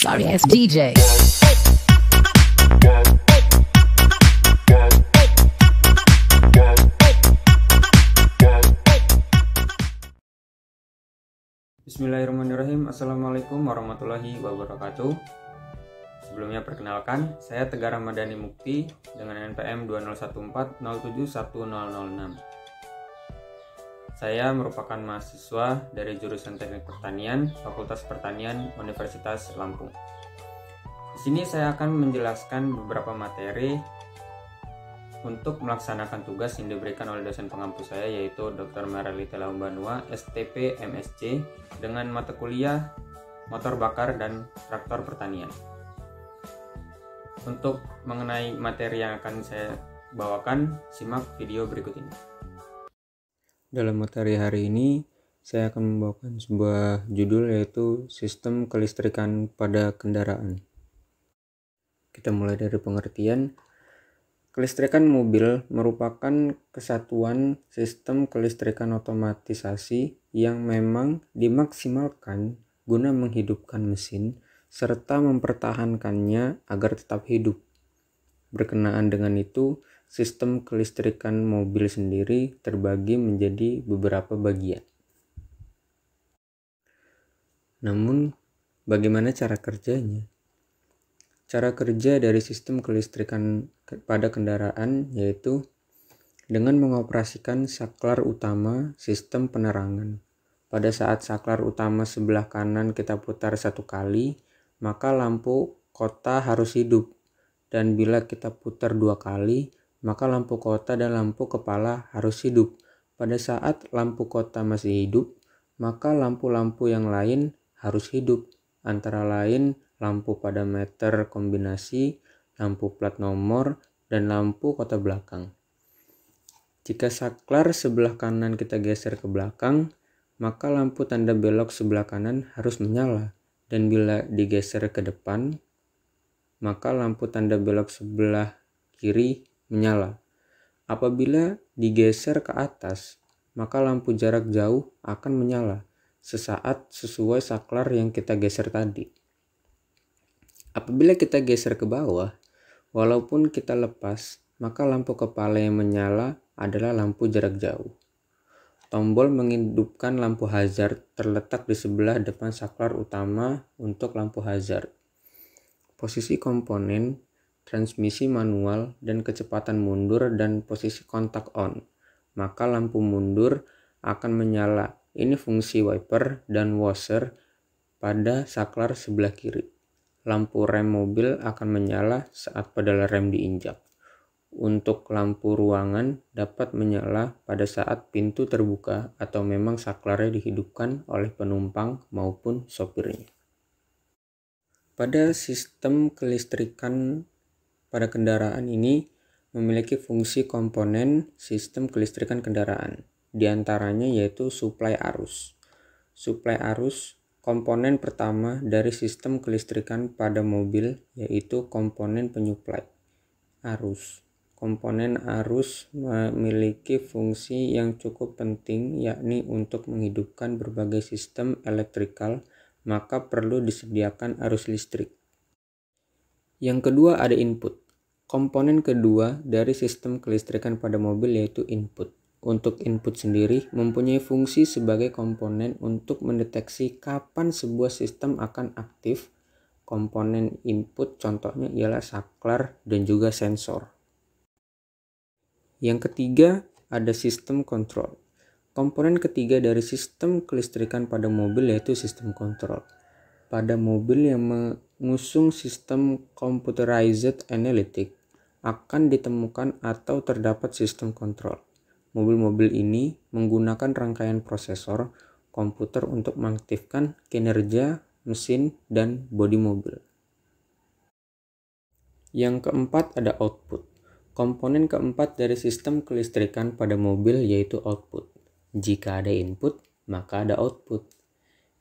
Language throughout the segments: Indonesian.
Sorry ass DJ. Bismillahirrahmanirrahim. Assalamualaikum warahmatullahi wabarakatuh. Sebelumnya perkenalkan, saya Tegar Ramadhani Mukti dengan NPM 2014071006. Saya merupakan mahasiswa dari jurusan Teknik Pertanian, Fakultas Pertanian, Universitas Lampung. Di sini saya akan menjelaskan beberapa materi untuk melaksanakan tugas yang diberikan oleh dosen pengampu saya, yaitu Dr. Marelita Laumbanua, STP MSc, dengan mata kuliah Motor Bakar dan Traktor Pertanian. Untuk mengenai materi yang akan saya bawakan, simak video berikut ini. Dalam materi hari ini, saya akan membawakan sebuah judul, yaitu Sistem Kelistrikan pada Kendaraan. Kita mulai dari pengertian. Kelistrikan mobil merupakan kesatuan sistem kelistrikan otomatisasi yang memang dimaksimalkan guna menghidupkan mesin serta mempertahankannya agar tetap hidup. Berkenaan dengan itu, sistem kelistrikan mobil sendiri terbagi menjadi beberapa bagian. Namun, bagaimana cara kerjanya? Cara kerja dari sistem kelistrikan pada kendaraan yaitu dengan mengoperasikan saklar utama sistem penerangan. Pada saat saklar utama sebelah kanan kita putar 1 kali, maka lampu kota harus hidup. Dan bila kita putar 2 kali, maka lampu kota dan lampu kepala harus hidup. Pada saat lampu kota masih hidup, maka lampu-lampu yang lain harus hidup, antara lain lampu pada meter kombinasi, lampu plat nomor, dan lampu kota belakang. Jika saklar sebelah kanan kita geser ke belakang, maka lampu tanda belok sebelah kanan harus menyala, dan bila digeser ke depan, maka lampu tanda belok sebelah kiri menyala. Apabila digeser ke atas, maka lampu jarak jauh akan menyala sesaat sesuai saklar yang kita geser tadi. Apabila kita geser ke bawah, walaupun kita lepas, maka lampu kepala yang menyala adalah lampu jarak jauh. Tombol menghidupkan lampu hazard terletak di sebelah depan saklar utama untuk lampu hazard. Posisi komponen, transmisi manual, dan kecepatan mundur, dan posisi kontak on, maka lampu mundur akan menyala. Ini fungsi wiper dan washer pada saklar sebelah kiri. Lampu rem mobil akan menyala saat pedal rem diinjak. Untuk lampu ruangan dapat menyala pada saat pintu terbuka atau memang saklarnya dihidupkan oleh penumpang maupun sopirnya. Pada sistem kelistrikan pada kendaraan ini memiliki fungsi komponen sistem kelistrikan kendaraan. Di antaranya yaitu suplai arus. Suplai arus komponen pertama dari sistem kelistrikan pada mobil yaitu komponen penyuplai arus. Komponen arus memiliki fungsi yang cukup penting, yakni untuk menghidupkan berbagai sistem elektrikal, maka perlu disediakan arus listrik. Yang kedua ada input. Komponen kedua dari sistem kelistrikan pada mobil yaitu input. Untuk input sendiri mempunyai fungsi sebagai komponen untuk mendeteksi kapan sebuah sistem akan aktif. Komponen input contohnya ialah saklar dan juga sensor. Yang ketiga ada sistem kontrol. Komponen ketiga dari sistem kelistrikan pada mobil yaitu sistem kontrol. Pada mobil yang mengusung sistem computerized analytic akan ditemukan atau terdapat sistem kontrol. Mobil-mobil ini menggunakan rangkaian prosesor komputer untuk mengaktifkan kinerja mesin dan bodi mobil. Yang keempat ada output. Komponen keempat dari sistem kelistrikan pada mobil yaitu output. Jika ada input, maka ada output.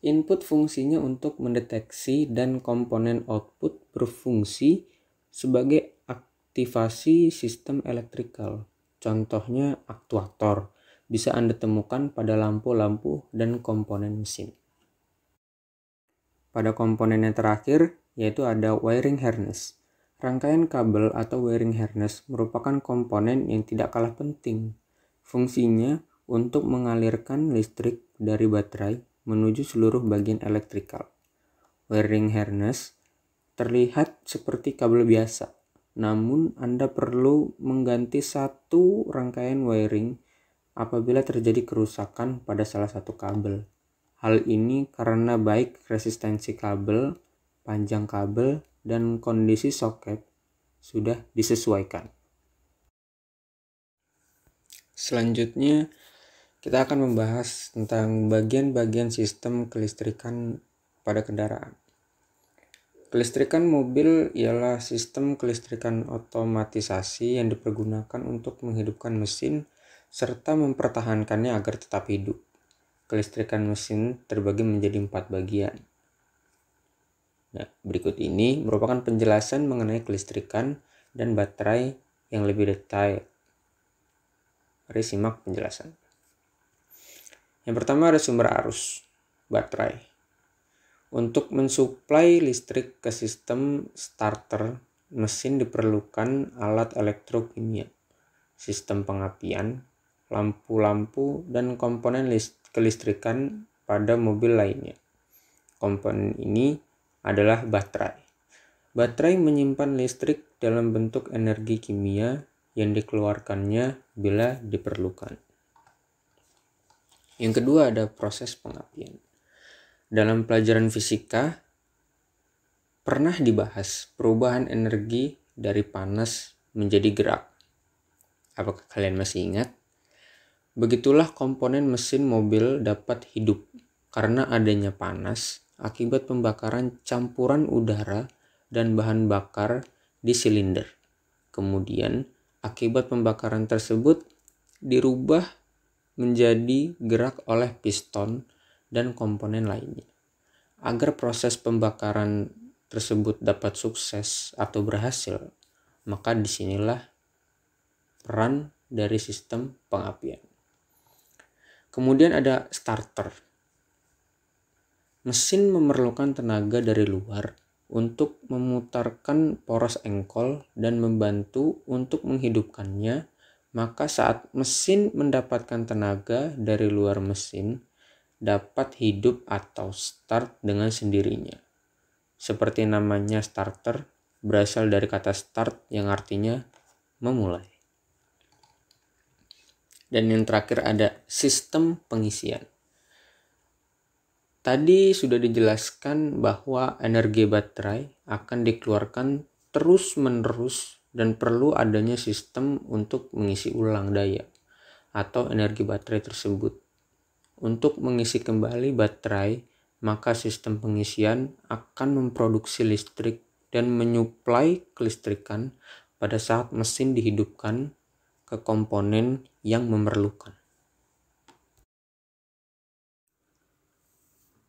Input fungsinya untuk mendeteksi dan komponen output berfungsi sebagai aktivasi sistem elektrikal. Contohnya aktuator, bisa Anda temukan pada lampu-lampu dan komponen mesin. Pada komponen yang terakhir yaitu ada wiring harness. Rangkaian kabel atau wiring harness merupakan komponen yang tidak kalah penting. Fungsinya untuk mengalirkan listrik dari baterai menuju seluruh bagian elektrikal. Wiring harness terlihat seperti kabel biasa, namun Anda perlu mengganti satu rangkaian wiring apabila terjadi kerusakan pada salah satu kabel. Hal ini karena baik resistensi kabel, panjang kabel, dan kondisi soket sudah disesuaikan. Selanjutnya, kita akan membahas tentang bagian-bagian sistem kelistrikan pada kendaraan. Kelistrikan mobil ialah sistem kelistrikan otomatisasi yang dipergunakan untuk menghidupkan mesin serta mempertahankannya agar tetap hidup. Kelistrikan mesin terbagi menjadi 4 bagian. Nah, berikut ini merupakan penjelasan mengenai kelistrikan dan baterai yang lebih detail. Mari simak penjelasan. Yang pertama ada sumber arus, baterai. Untuk mensuplai listrik ke sistem starter mesin diperlukan alat elektrokimia, sistem pengapian, lampu-lampu, dan komponen kelistrikan pada mobil lainnya. Komponen ini adalah baterai. Baterai menyimpan listrik dalam bentuk energi kimia yang dikeluarkannya bila diperlukan. Yang kedua ada proses pengapian. Dalam pelajaran fisika pernah dibahas perubahan energi dari panas menjadi gerak. Apakah kalian masih ingat? Begitulah komponen mesin mobil dapat hidup karena adanya panas akibat pembakaran campuran udara dan bahan bakar di silinder. Kemudian, akibat pembakaran tersebut dirubah menjadi gerak oleh piston dan komponen lainnya. Agar proses pembakaran tersebut dapat sukses atau berhasil, maka disinilah peran dari sistem pengapian. Kemudian ada starter. Mesin memerlukan tenaga dari luar untuk memutarkan poros engkol dan membantu untuk menghidupkannya, maka saat mesin mendapatkan tenaga dari luar mesin, dapat hidup atau start dengan sendirinya. Seperti namanya starter, berasal dari kata start yang artinya memulai. Dan yang terakhir ada sistem pengisian. Tadi sudah dijelaskan bahwa energi baterai akan dikeluarkan terus-menerus dan perlu adanya sistem untuk mengisi ulang daya atau energi baterai tersebut. Untuk mengisi kembali baterai, maka sistem pengisian akan memproduksi listrik dan menyuplai kelistrikan pada saat mesin dihidupkan ke komponen yang memerlukan.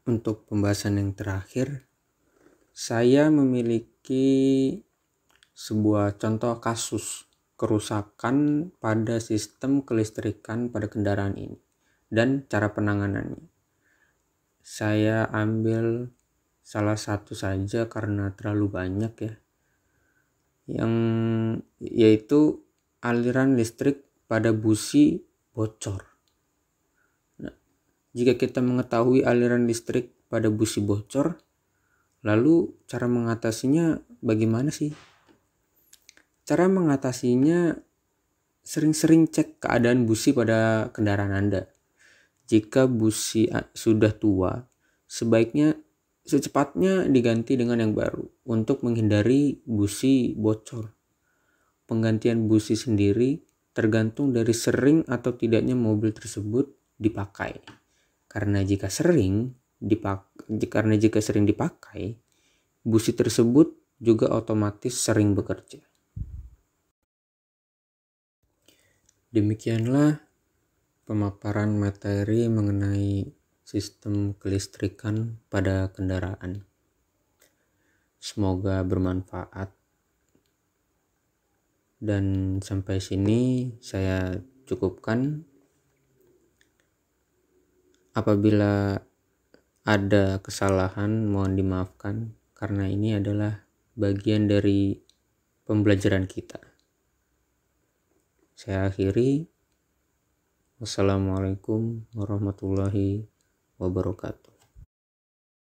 Untuk pembahasan yang terakhir, saya memiliki sebuah contoh kasus kerusakan pada sistem kelistrikan pada kendaraan ini dan cara penanganannya. Saya ambil salah satu saja karena terlalu banyak ya, yaitu aliran listrik pada busi bocor. Jika kita mengetahui aliran listrik pada busi bocor, lalu cara mengatasinya bagaimana sih? Cara mengatasinya sering-sering cek keadaan busi pada kendaraan Anda. Jika busi sudah tua, sebaiknya secepatnya diganti dengan yang baru untuk menghindari busi bocor. Penggantian busi sendiri tergantung dari sering atau tidaknya mobil tersebut dipakai. Karena jika sering dipakai, busi tersebut juga otomatis sering bekerja. Demikianlah pemaparan materi mengenai sistem kelistrikan pada kendaraan. Semoga bermanfaat. Dan sampai sini saya cukupkan. Apabila ada kesalahan, mohon dimaafkan karena ini adalah bagian dari pembelajaran kita. Saya akhiri. Wassalamualaikum warahmatullahi wabarakatuh.